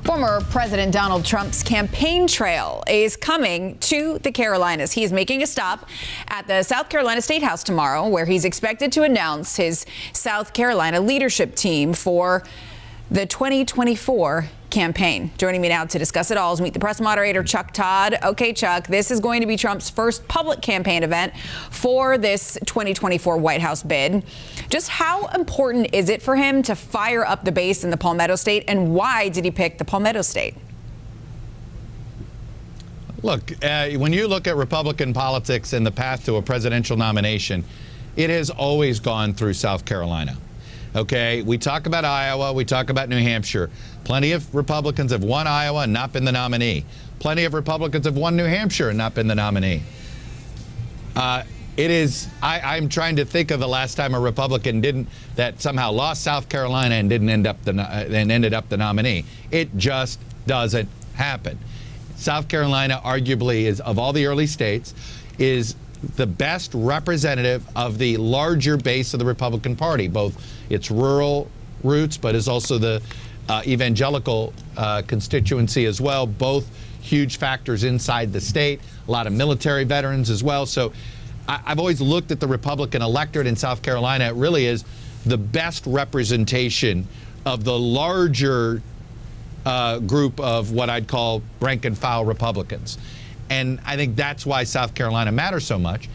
Former President Donald Trump's campaign trail is coming to the Carolinas. He is making a stop at the South Carolina Statehouse tomorrow, where he's expected to announce his South Carolina leadership team for the 2024 campaign. Joining me now to discuss it all is Meet the Press moderator Chuck Todd. Okay, Chuck, this is going to be Trump's first public campaign event for this 2024 White House bid. Just how important is it for him to fire up the base in the Palmetto State, and why did he pick the Palmetto State? Look, when you look at Republican politics and the path to a presidential nomination, it has always gone through South Carolina. Okay, we talk about Iowa, we talk about New Hampshire. Plenty of Republicans have won Iowa and not been the nominee. Plenty of Republicans have won New Hampshire and not been the nominee. I'm trying to think of the last time a Republican that somehow lost South Carolina and ended up the nominee. It just doesn't happen. South Carolina arguably is, of all the early states, is the best representative of the larger base of the Republican Party, both its rural roots, but is also the evangelical constituency as well, both huge factors inside the state, a lot of military veterans as well. So I've always looked at the Republican electorate in South Carolina. It really is the best representation of the larger group of what I'd call rank and file Republicans. And I think that's why South Carolina matters so much.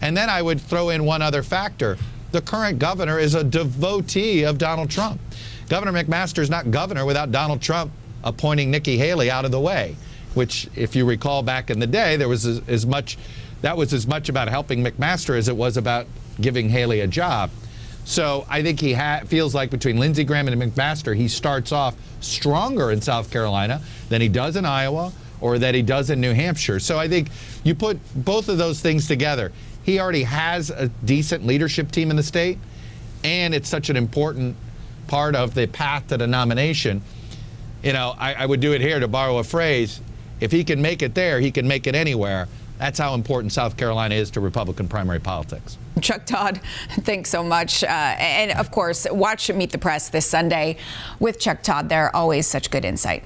And then I would throw in one other factor. The current governor is a devotee of Donald Trump. Governor McMaster is not governor without Donald Trump appointing Nikki Haley out of the way, which, if you recall back in the day, that was as much about helping McMaster as it was about giving Haley a job. So I think he feels like between Lindsey Graham and McMaster, he starts off stronger in South Carolina than he does in Iowa or that he does in New Hampshire. So I think you put both of those things together. He already has a decent leadership team in the state, and it's such an important part of the path to the nomination. You know, I would do it here to borrow a phrase. If he can make it there, he can make it anywhere. That's how important South Carolina is to Republican primary politics. Chuck Todd, thanks so much. And of course, watch Meet the Press this Sunday with Chuck Todd. There, always such good insight.